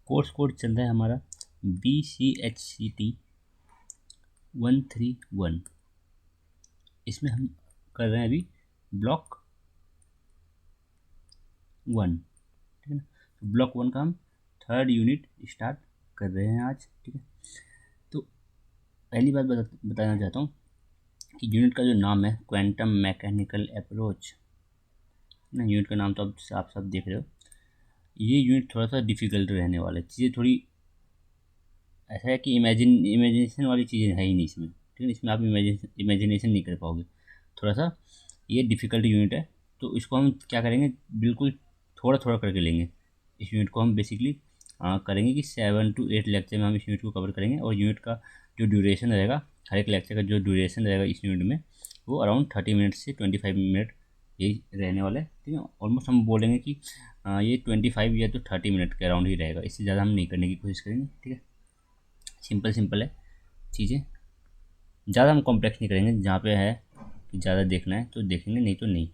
Course code चल रहा है हमारा BCHCT 131। इसमें हम कर रहे हैं अभी ब्लॉक 1, ठीक है ना। तो ब्लॉक 1 का हम 3rd यूनिट स्टार्ट कर रहे हैं आज, ठीक है। तो पहली बात बताना चाहता हूँ कि यूनिट का जो नाम है क्वांटम मैकेनिकल अप्रोच ना, यूनिट का नाम तो आप सब देख रहे हो। ये यूनिट थोड़ा सा डिफ़िकल्ट रहने वाला है, चीज़ें थोड़ी ऐसा है कि इमेजिनेशन वाली चीज़ें है ही नहीं इसमें, ठीक है। इसमें आप इमेजिनेशन नहीं कर पाओगे, थोड़ा सा ये डिफ़िकल्ट यूनिट है। तो इसको हम क्या करेंगे, बिल्कुल थोड़ा थोड़ा करके लेंगे। इस यूनिट को हम बेसिकली करेंगे कि 7 to 8 लेक्चर में हम इस यूनिट को कवर करेंगे। और यूनिट का जो ड्यूरेशन रहेगा, हर एक लेक्चर का जो ड्यूरेशन रहेगा इस यूनिट में, वो अराउंड 30 मिनट से 25 मिनट यही रहने वाला है, ठीक है। ऑलमोस्ट हम बोलेंगे कि ये 25 या तो 30 मिनट के अराउंड ही रहेगा, इससे ज़्यादा हम नहीं करने की कोशिश करेंगे, ठीक है। सिंपल है चीज़ें, ज़्यादा हम कॉम्प्लेक्स नहीं करेंगे। जहाँ पे है कि ज़्यादा देखना है तो देखेंगे, नहीं तो नहीं।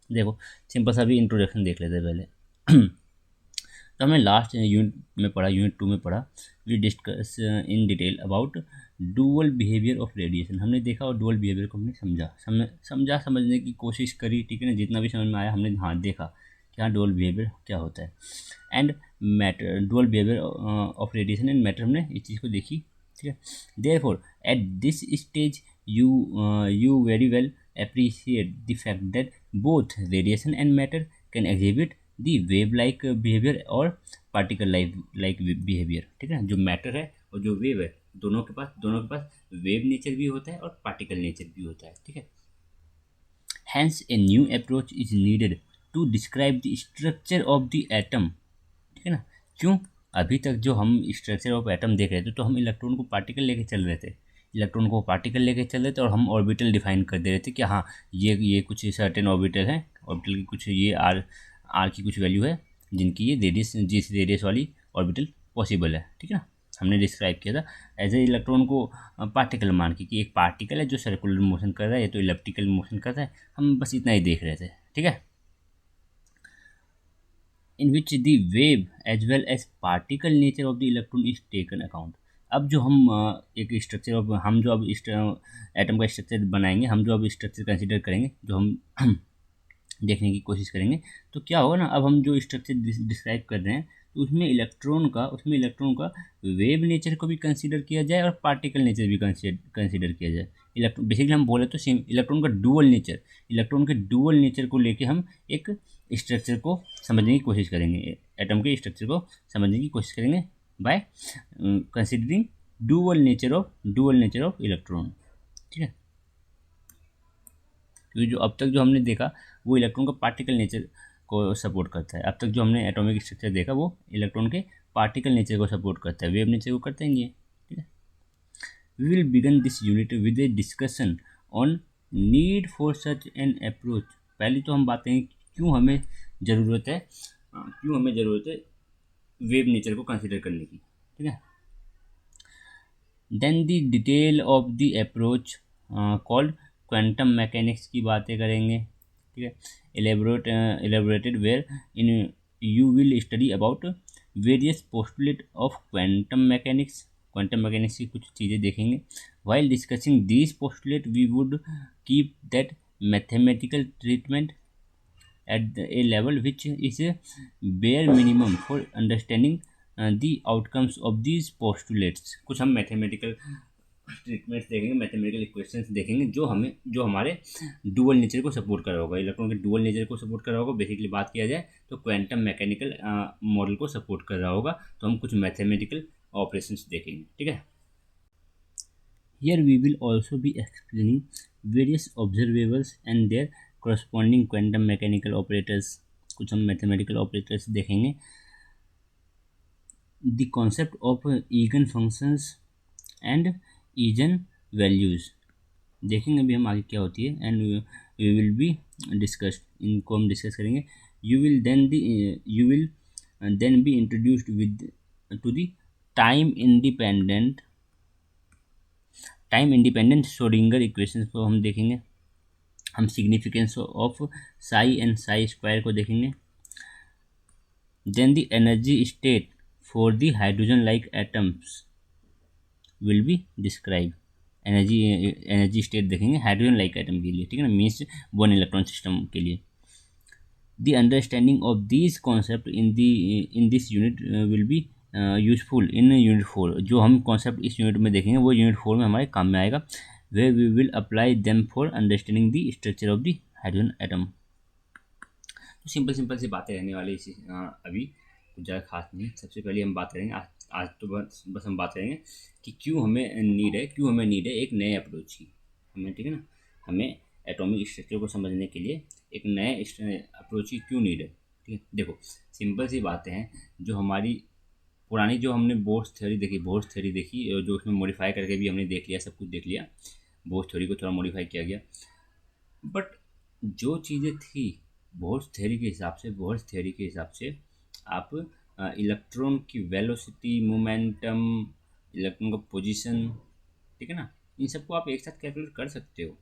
देखो सिंपल सा भी इंट्रोडक्शन देख लेते हैं पहले। तो हमने लास्ट यूनिट में पढ़ा, यूनिट 2 में पढ़ा, we discuss in detail about dual behaviour of radiation. हमने देखा और डुअल बिहेवियर को हमने समझने की कोशिश करी, ठीक है ना। जितना भी समझ में आया हमने हाँ देखा कि हाँ डुअल बिहेवियर क्या होता है। And matter, dual behaviour of radiation and matter, हमने इस चीज़ को देखी, ठीक है। Therefore at this stage you very well appreciate the fact that both radiation and matter can exhibit the wave like behavior और particle like behavior, ठीक है। जो मैटर है और जो वेव है, दोनों के पास वेव नेचर भी होता है और पार्टिकल नेचर भी होता है, ठीक है। Hence a new approach is needed to describe the structure of the atom, ठीक है ना। क्यों, अभी तक जो हम स्ट्रक्चर ऑफ एटम देख रहे थे तो हम इलेक्ट्रॉन को पार्टिकल लेके चल रहे थे, और हम ऑर्बिटल डिफाइन कर दे रहे थे कि हाँ ये कुछ सर्टेन ऑर्बिटल है, ऑर्बिटल की कुछ ये आर की कुछ वैल्यू है जिनकी ये जिस रेडियस वाली ऑर्बिटल पॉसिबल है, ठीक है ना। हमने डिस्क्राइब किया था एज ए इलेक्ट्रॉन को पार्टिकल मान के कि एक पार्टिकल है जो सर्कुलर मोशन कर रहा है या तो इलेप्टिकल मोशन कर रहा है, हम बस इतना ही देख रहे थे, ठीक है। in which the wave as well as particle nature of the electron is taken account। अब जो हम एक स्ट्रक्चर ऑफ हम जो अब एटम का स्ट्रक्चर बनाएंगे, हम जो अब स्ट्रक्चर कंसिडर करेंगे, जो हम देखने की कोशिश करेंगे, तो क्या होगा ना, अब हम जो स्ट्रक्चर डिस्क्राइब कर रहे हैं तो उसमें इलेक्ट्रॉन का वेव नेचर को भी कंसीडर किया जाए और पार्टिकल नेचर भी कंसीडर किया जाए। इलेक्ट्रॉन बेसिकली हम बोले तो सेम इलेक्ट्रॉन के डुअल नेचर को लेके हम एक स्ट्रक्चर को समझने की कोशिश करेंगे, एटम के स्ट्रक्चर को समझने की कोशिश करेंगे by considering dual nature of electron, ठीक है। क्योंकि जो अब तक जो हमने देखा वो इलेक्ट्रॉन का पार्टिकल नेचर को सपोर्ट करता है। अब तक जो हमने एटॉमिक स्ट्रक्चर देखा वो इलेक्ट्रॉन के पार्टिकल नेचर को सपोर्ट करता है, वेव नेचर को करता ही नहीं है, ठीक है। We will begin this unit with a discussion on need for such an approach. पहले तो हम बात करेंगे क्यों हमें ज़रूरत है वेव नेचर को कंसिडर करने की, ठीक है। Then the detail of the approach called quantum mechanics की बातें करेंगे, ठीक है। Elaborated wherein you will study about various postulate of quantum mechanics की कुछ चीज़ें देखेंगे। While discussing these postulate we would keep that mathematical treatment at a level which is a bare minimum for understanding the outcomes of these postulates। कुछ हम mathematical treatments देखेंगे, mathematical equations देखेंगे जो हमारे डुअल नेचर को support कर रहा होगा, इलेक्ट्रॉन के डुअल नेचर को सपोर्ट कर रहा होगा। बेसिकली बात किया जाए तो क्वांटम मैकेनिकल मॉडल को सपोर्ट कर रहा होगा, तो हम कुछ मैथमेटिकल ऑपरेशंस देखेंगे, ठीक है। Here we will also be explaining various observables and their corresponding quantum mechanical operators। कुछ हम मैथमेटिकल ऑपरेटर्स देखेंगे। The concept of eigen functions and eigen values देखेंगे अभी हम आगे क्या होती है। And we will be discussed, इनको हम डिस्कस करेंगे। You will then be introduced with to the time independent Schrodinger equations को हम देखेंगे। हम significance of psi and psi square को देखेंगे। Then the energy state for the hydrogen like atoms will be describe. Energy state देखेंगे hydrogen like atom के लिए, ठीक है ना, मीन्स वन इलेक्ट्रॉन सिस्टम के लिए। The understanding of this concept in this unit will be useful in unit 4। जो हम कॉन्सेप्ट इस यूनिट में देखेंगे वो यूनिट 4 में हमारे काम में आएगा। Way we will apply them for understanding the structure of the hydrogen atom. तो सिंपल सिंपल सी बातें रहने वाली इसी अभी कुछ ज़्यादा खास नहीं। सबसे पहले हम बात करेंगे आज तो बस हम बात करेंगे कि क्यों हमें नीड है एक नए अप्रोच की। हमें, ठीक है ना, हमें एटॉमिक स्ट्रक्चर को समझने के लिए एक नए अप्रोच की क्यों नीड है। ठीक है, देखो सिंपल सी बातें हैं। जो हमारी पुरानी जो हमने बोर्स थ्योरी देखी जो उसमें मॉडिफाई करके भी हमने देख लिया, सब कुछ देख लिया। बोर्स थ्योरी को थोड़ा मॉडिफाई किया गया, बट जो चीज़ें थी बोर्स थ्योरी के हिसाब से आप इलेक्ट्रॉन की वेलोसिटी, मोमेंटम, इलेक्ट्रॉन का पोजीशन, ठीक है ना, इन सबको आप एक साथ कैलकुलेट कर सकते हो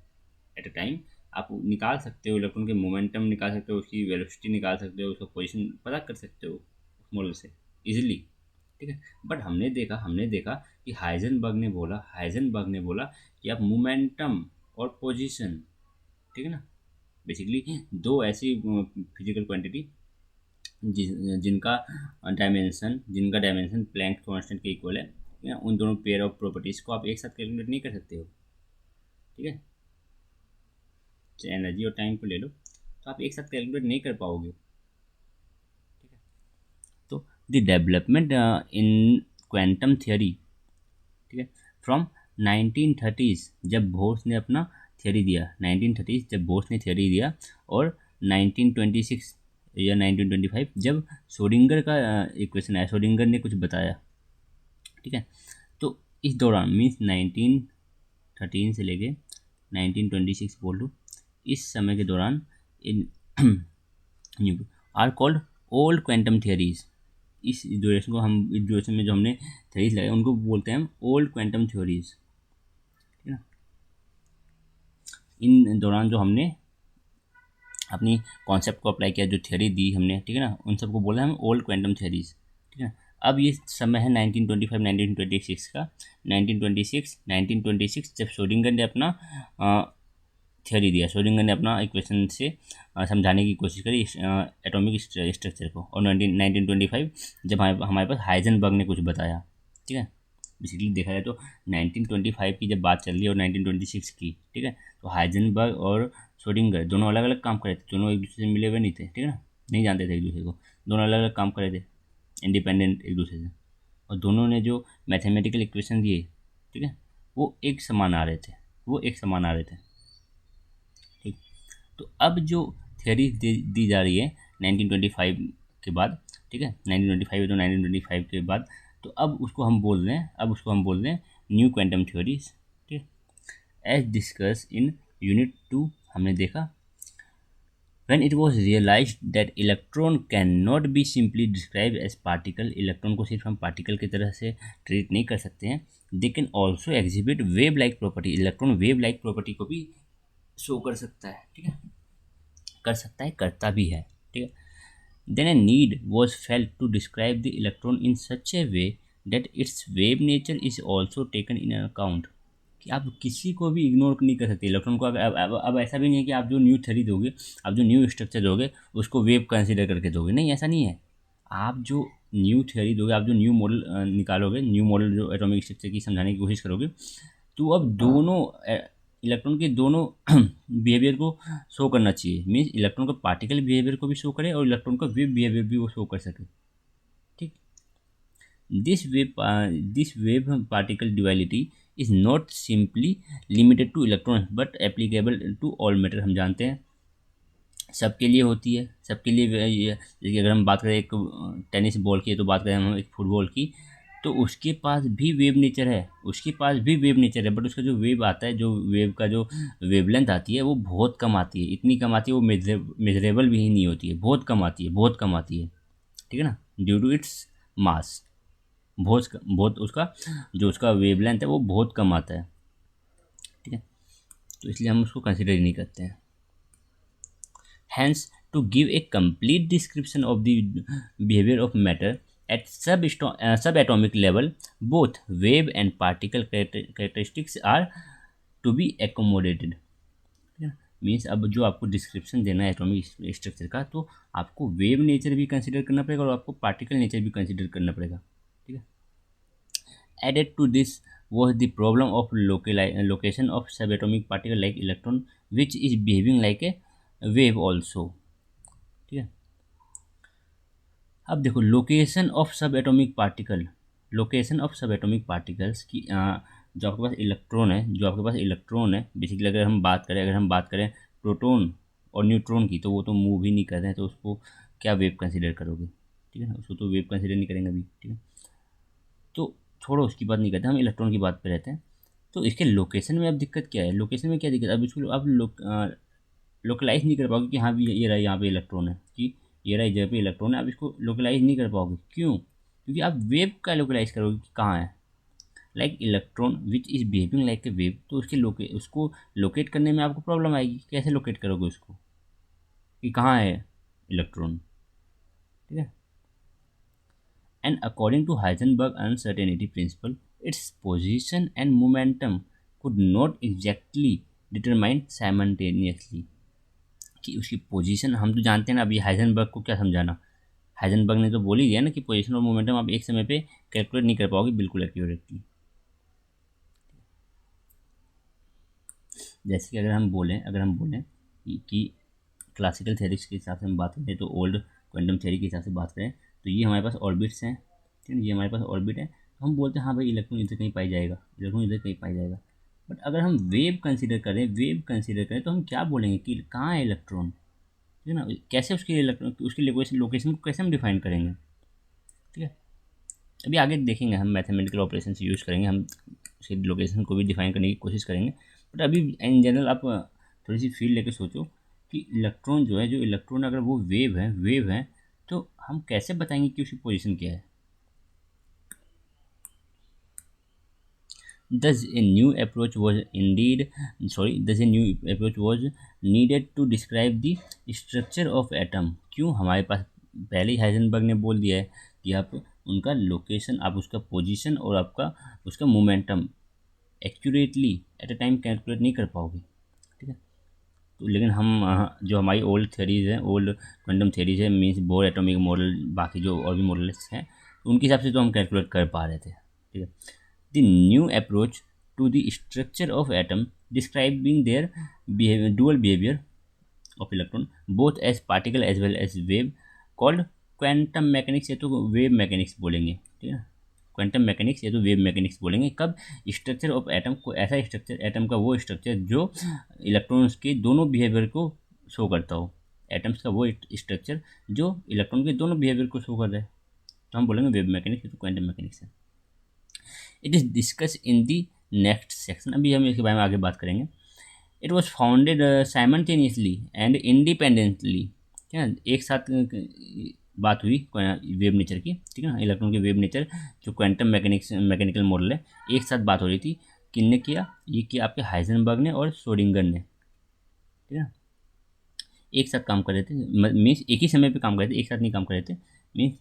एट अ टाइम। आप निकाल सकते हो इलेक्ट्रॉन के मोमेंटम निकाल सकते हो, उसकी वेलोसिटी निकाल सकते हो, उसका पोजीशन पता कर सकते हो उस मॉडल से इजीली, ठीक है। बट हमने देखा कि हाइजेनबर्ग ने बोला कि आप मोमेंटम और पोजीशन, ठीक है ना, बेसिकली दो ऐसी फिजिकल क्वांटिटी जिनका डायमेंशन प्लैंक कांस्टेंट के इक्वल है, उन दोनों पेयर ऑफ प्रॉपर्टीज को आप एक साथ कैलकुलेट नहीं कर सकते हो, ठीक है। चाहे एनर्जी और टाइम को ले लो तो आप एक साथ कैलकुलेट नहीं कर पाओगे, ठीक है। तो the development in quantum theory, ठीक है, फ्रॉम 1930s जब बोर्स ने अपना थियोरी दिया, 1930s जब बोर्स ने थियोरी दिया, और 1926 या 1925 जब श्रोडिंगर का इक्वेशन आया, श्रोडिंगर ने कुछ बताया, ठीक है। तो इस दौरान मीन्स 1913 से लेके 1926 बोल लो, इस समय के दौरान इन are called old quantum theories. इस ड्यूरेशन में जो हमने थ्योरीज लगाए उनको बोलते हैं हम ओल्ड क्वांटम थ्योरीज, ठीक है ना। इन दौरान जो हमने अपनी कॉन्सेप्ट को अप्लाई किया, जो थ्योरी दी हमने, ठीक है ना, उन सबको बोला हम ओल्ड क्वांटम थ्योरीज, ठीक है। अब ये समय है 1925 1926 का। 1926 जब श्रोडिंगर ने अपना थ्योरी दिया, श्रोडिंगर ने अपना इक्वेशन से समझाने की कोशिश करी एटॉमिक स्ट्रक्चर को, और 1925 जब हमारे पास हाइजेनबर्ग ने कुछ बताया, ठीक है। बेसिकली देखा जाए तो 1925 की जब बात चल रही है और 1926 की, ठीक है, तो हाइजेनबर्ग और श्रोडिंगर दोनों अलग अलग काम कर रहे थे, दोनों एक दूसरे से मिले हुए नहीं थे, ठीक है ना, नहीं जानते थे एक दूसरे को, दोनों अलग अलग काम कर रहे थे इंडिपेंडेंट एक दूसरे से, और दोनों ने जो मैथमेटिकल इक्वेशन दिए, ठीक है, वो एक समान आ रहे थे, ठीक। तो अब जो थियरी दी जा रही है 1925 के बाद, ठीक है, 1925 तो 1925 के बाद, तो अब उसको हम बोल रहे हैं न्यू क्वांटम थ्योरीज, ठीक है। एज डिस्कस इन यूनिट 2 हमने देखा when it was realized that electron cannot be simply described as particle, electron को सिर्फ हम पार्टिकल की तरह से ट्रीट नहीं कर सकते हैं, they can also exhibit wave like property, electron wave like property को भी शो कर सकता है, ठीक है, करता भी है, ठीक है। Then a need was felt to describe the electron in such a way that its wave nature is also taken in account, कि आप किसी को भी इग्नोर नहीं कर सकते इलेक्ट्रॉन को। अब ऐसा भी नहीं है कि आप जो न्यू थ्योरी दोगे, आप जो न्यू स्ट्रक्चर दोगे उसको वेव कंसीडर करके दोगे, नहीं, ऐसा नहीं है। आप जो न्यू थ्योरी दोगे, आप जो न्यू मॉडल निकालोगे, न्यू मॉडल जो एटॉमिक स्ट्रक्चर की समझाने की कोशिश करोगे, तो अब दोनों इलेक्ट्रॉन के दोनों बिहेवियर को शो करना चाहिए, मीन्स इलेक्ट्रॉन का पार्टिकल बिहेवियर को भी शो करे और इलेक्ट्रॉन का वेव बिहेवियर भी वो शो कर सके, ठीक। This wave particle duality is not simply limited to electron but applicable to all matter. हम जानते हैं सबके लिए होती है, सबके लिए जैसे अगर हम बात करें एक टेनिस बॉल की, तो बात करें हम एक फुटबॉल की, तो उसके पास भी वेव नेचर है, बट उसका जो वेव आता है, जो वेव का जो वेवलेंथ आती है वो बहुत कम आती है, इतनी कम आती है वो मेजरेबल भी नहीं होती है, बहुत कम आती है, ठीक है ना, ड्यू टू इट्स मास। बहुत उसका जो उसका वेवलेंथ है वो बहुत कम आता है, ठीक है, तो इसलिए हम उसको कंसिडर ही नहीं करते हैं। Hence, to give a complete description of the behavior of matter, At subatomic level, both wave and particle characteristics are to be accommodated. Means अब जो आपको डिस्क्रिप्शन देना है एटॉमिक स्ट्रक्चर का, तो आपको वेव नेचर भी कंसिडर करना पड़ेगा और आपको पार्टिकल नेचर भी कंसिडर करना पड़ेगा, ठीक है. Added to this was the problem of location of subatomic particle like electron which is behaving like a wave also, ठीक है. अब देखो लोकेशन ऑफ सब एटॉमिक पार्टिकल्स की जो आपके पास इलेक्ट्रॉन है बेसिकली. अगर हम बात करें प्रोटॉन और न्यूट्रॉन की, तो वो तो मूव ही नहीं कर रहे हैं, तो उसको क्या वेव कंसीडर करोगे, ठीक है ना. उसको तो वेव कंसीडर नहीं करेंगे अभी, ठीक है. तो छोड़ो, उसकी बात नहीं करते, हम इलेक्ट्रॉन की बात पे रहते हैं. तो इसके लोकेशन में अब दिक्कत क्या है, लोकेशन में क्या दिक्कत, अब इसको आप लोकलाइज नहीं कर पाओगे कि हाँ भी ये रहा यहाँ पे इलेक्ट्रॉन है, कि ये रहा इस जगह पे इलेक्ट्रॉन है. आप इसको लोकलाइज नहीं कर पाओगे. क्यों? क्योंकि आप वेव का लोकलाइज करोगे कि कहाँ है. Like electron which is behaving like a wave, तो उसको लोकेट करने में आपको प्रॉब्लम आएगी. कैसे लोकेट करोगे उसको कि कहाँ है इलेक्ट्रॉन, ठीक है. And according to Heisenberg uncertainty principle, its position and momentum could not exactly determine simultaneously. कि उसकी पोजीशन हम तो जानते हैं ना. अभी हाइजेनबर्ग को क्या समझाना, हाइजेनबर्ग ने तो बोल ही दिया ना कि पोजीशन और मोमेंटम आप एक समय पे कैलकुलेट नहीं कर पाओगे बिल्कुल एक्यूरेटली. जैसे कि अगर हम बोलें कि क्लासिकल थ्योरीज के हिसाब से हम बात करें, तो ओल्ड क्वांटम थ्योरी के हिसाब से बात करें, तो ये हमारे पास ऑर्बिट्स हैं, ठीक है. ये हमारे पास ऑर्बिट है, तो हम बोलते हैं हाँ भाई इलेक्ट्रॉन इधर कहीं पाई जाएगा. बट अगर हम वेव कंसिडर करें तो हम क्या बोलेंगे कि कहाँ है इलेक्ट्रॉन, ठीक है ना. कैसे उसकी लोकेशन को कैसे हम डिफाइन करेंगे, ठीक है. अभी आगे देखेंगे, हम मैथमेटिकल ऑपरेशन यूज़ करेंगे, हम उसकी लोकेशन को भी डिफाइन करने की कोशिश करेंगे. बट अभी इन जनरल आप थोड़ी सी फील लेके सोचो कि इलेक्ट्रॉन जो इलेक्ट्रॉन अगर वो वेव है, तो हम कैसे बताएंगे कि उसकी पोजीशन क्या है. Thus a new approach was needed to describe the structure of atom. क्यों? हमारे पास पहले ही हाइजेनबर्ग ने बोल दिया है कि आप उनका लोकेशन, आप उसका पोजीशन और आपका उसका momentum accurately at a time calculate नहीं कर पाओगे, ठीक है. तो लेकिन हम जो हमारी ओल्ड क्वांटम थ्योरीज है, मीन्स बोर एटॉमिक मॉडल, बाकी जो और भी मॉडल्स हैं, उनके हिसाब से तो हम कैलकुलेट कर पा रहे थे, ठीक है. The new approach to the structure of atom describing their dual behavior of electron both as particle as well as wave called quantum mechanics. ये तो वेव मैकेनिक्स बोलेंगे, ठीक है. क्वांटम मैकेनिक्स या तो वेव मैकेनिक्स बोलेंगे. कब? स्ट्रक्चर ऑफ एटम को, ऐसा स्ट्रक्चर, एटम का वो स्ट्रक्चर जो इलेक्ट्रॉन्स के दोनों बिहेवियर को शो करता हो. एटम्स का वो स्ट्रक्चर जो इलेक्ट्रॉन के दोनों बिहेवियर को शो कर रहा है, तो हम बोलेंगे वेव मैकेनिक्स या तो क्वांटम मैकेनिक्स है. It is discuss in the next section. अभी हम इसके बारे में आगे बात करेंगे. It was founded simultaneously and independently, ठीक है. एक साथ बात हुई वेव नेचर की, ठीक है ना. इलेक्ट्रॉन के वेव नेचर जो क्वांटम मैकेनिकल मॉडल है, एक साथ बात हो रही थी. किसने किया? ये किया आपके हाइजेनबर्ग ने और श्रोडिंगर ने, ठीक है. एक साथ काम कर रहे थे, मीन्स एक ही समय पे काम कर रहे थे, एक साथ नहीं काम कर रहे थे. मीन्स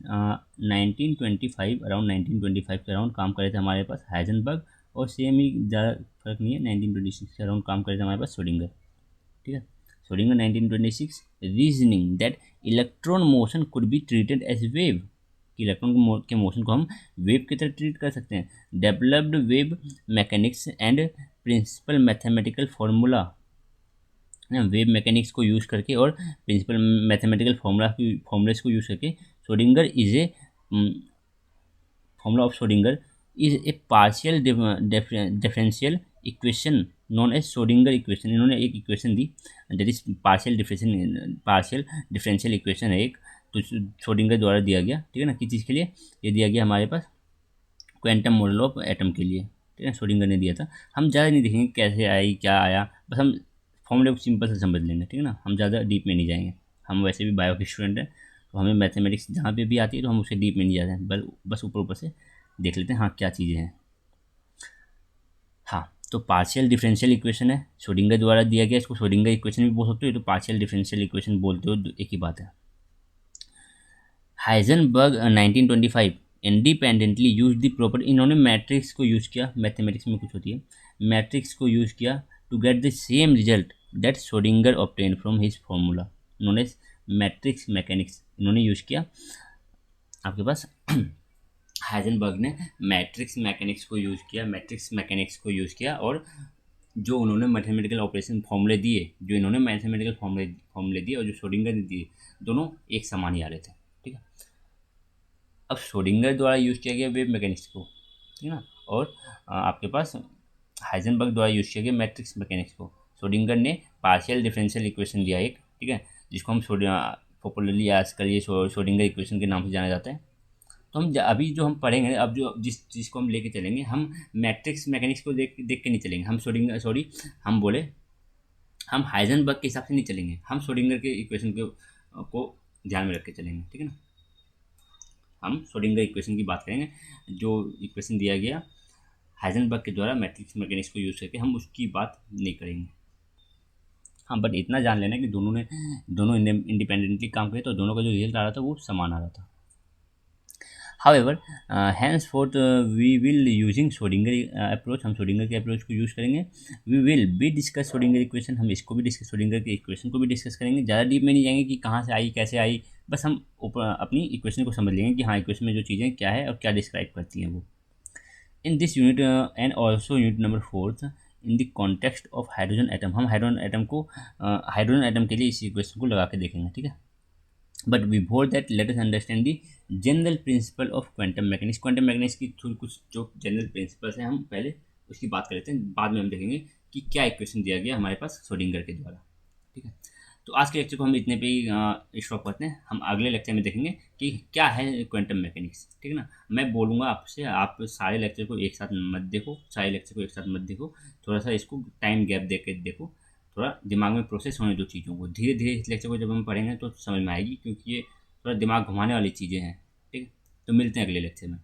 1925 के अराउंड काम कर रहे थे हमारे पास हाइजेनबर्ग, और सेम ही ज़्यादा फर्क नहीं है, 1926 के अराउंड काम कर रहे थे हमारे पास श्रोडिंगर, ठीक है. Schrodinger 1926 reasoning that electron motion could be treated as wave, कि इलेक्ट्रॉन के मोशन को हम वेव की तरह ट्रीट कर सकते हैं. Developed wave mechanics and principle mathematical formula, wave mechanics को यूज़ करके और प्रिंसिपल मैथमेटिकल फॉर्मूलाज को यूज़ करके Schrodinger is a formula of Schrodinger is a partial differential equation known as Schrodinger equation. इन्होंने एक इक्वेशन दी, that is partial differential equation है एक, तो श्रोडिंगर द्वारा दिया गया, ठीक है ना. किस चीज़ के लिए ये दिया गया? हमारे पास क्वांटम मॉडल ऑफ एटम के लिए, ठीक है. श्रोडिंगर ने दिया था. हम ज़्यादा नहीं देखेंगे कैसे आई क्या आया, बस हम फॉर्मूले को सिंपल से समझ लेंगे, ठीक है ना. हम ज़्यादा डीप में नहीं जाएंगे. हम वैसे भी बायो के स्टूडेंट हैं, तो हमें मैथमेटिक्स जहाँ पे भी आती है तो हम उससे डीप में नहीं जाते हैं, बस ऊपर से देख लेते हैं हाँ क्या चीज़ें हैं. हाँ, तो पार्शियल डिफरेंशियल इक्वेशन है, श्रोडिंगर द्वारा दिया गया. इसको श्रोडिंगर इक्वेशन भी बोल सकते हो, तो पार्शियल डिफरेंशियल इक्वेशन बोलते हो, एक ही बात है. Heisenberg 1925 independently use the property, इन्होंने मैट्रिक्स को यूज़ किया, मैथमेटिक्स में कुछ होती है, मैट्रिक्स को यूज़ किया to get the same result that Schrodinger obtain from his formula. इन्होंने मैट्रिक्स मैकेनिक्स इन्होंने यूज़ किया आपके पास हाइजेनबर्ग ने मैट्रिक्स मैकेनिक्स को यूज़ किया, मैट्रिक्स मैकेनिक्स को यूज़ किया, और जो उन्होंने मैथमेटिकल ऑपरेशन फॉर्मूले दिए, जो इन्होंने मैथमेटिकल फॉर्मूले दिए और जो श्रोडिंगर ने दिए, दोनों एक समान ही आ रहे थे। ठीक है, अब श्रोडिंगर द्वारा यूज़ किया गया वेव मैकेनिक्स को, ठीक है ना, और आपके पास हाइजेनबर्ग द्वारा यूज़ किया गया मैट्रिक्स मैकेनिक्स को। श्रोडिंगर ने पार्शियल डिफरेंशियल इक्वेशन दिया एक, ठीक है, जिसको हम पॉपुलरली आजकल ये श्रोडिंगर इक्वेशन के नाम से जाना जाता है। तो हम अभी जो हम पढ़ेंगे, अब जो जिस चीज़ को हम लेके चलेंगे, हम मैट्रिक्स मैकेनिक्स को देख के नहीं चलेंगे, हम हम बोले हम हाइजेनबर्ग के हिसाब से नहीं चलेंगे, हम श्रोडिंगर के इक्वेशन को ध्यान में रख के चलेंगे। ठीक है ना, हम श्रोडिंगर इक्वेशन की बात करेंगे, जो इक्वेशन दिया गया हाइजेनबर्ग के द्वारा मैट्रिक्स मैकेनिक्स को यूज़ करके, हम उसकी बात नहीं करेंगे। हाँ, बट इतना जान लेना कि दोनों इंडिपेंडेंटली काम किए, तो दोनों का जो रिजल्ट आ रहा था वो समान आ रहा था। However, henceforth we will using Schrodinger approach, हम Schrodinger के अप्रोच को यूज़ करेंगे। We will be discuss Schrodinger equation, हम इसको भी डिस्कस, Schrodinger के इक्वेशन को भी डिस्कस करेंगे। ज़्यादा डीप में नहीं जाएंगे कि कहाँ से आई कैसे आई, बस हम अपनी इक्वेशन को समझ लेंगे कि हाँ इक्वेशन में जो चीज़ें क्या है और क्या डिस्क्राइब करती हैं वो। In this unit and also unit number 4 in the context of hydrogen atom, हम हाइड्रोजन एटम के लिए इस इक्वेशन को लगा के देखेंगे। ठीक है, but before that let us understand the general principle of quantum mechanics. Quantum mechanics की थोड़ी कुछ जो जनरल प्रिंसिपल्स हैं, हम पहले उसकी बात कर लेते हैं, बाद में हम देखेंगे कि क्या इक्वेशन दिया गया हमारे पास श्रोडिंगर के द्वारा। ठीक है, तो आज के लेक्चर को हम इतने पे ही स्टॉप करते हैं। हम अगले लेक्चर में देखेंगे कि क्या है क्वांटम मैकेनिक्स। ठीक है ना, मैं बोलूँगा आपसे, आप सारे लेक्चर को एक साथ मत देखो, थोड़ा सा इसको टाइम गैप दे के देखो, थोड़ा दिमाग में प्रोसेस होने दो चीज़ों को। धीरे धीरे इस लेक्चर को जब हम पढ़ेंगे तो समझ में आएगी, क्योंकि ये थोड़ा दिमाग घुमाने वाली चीज़ें हैं। ठीक है, तो मिलते हैं अगले लेक्चर में।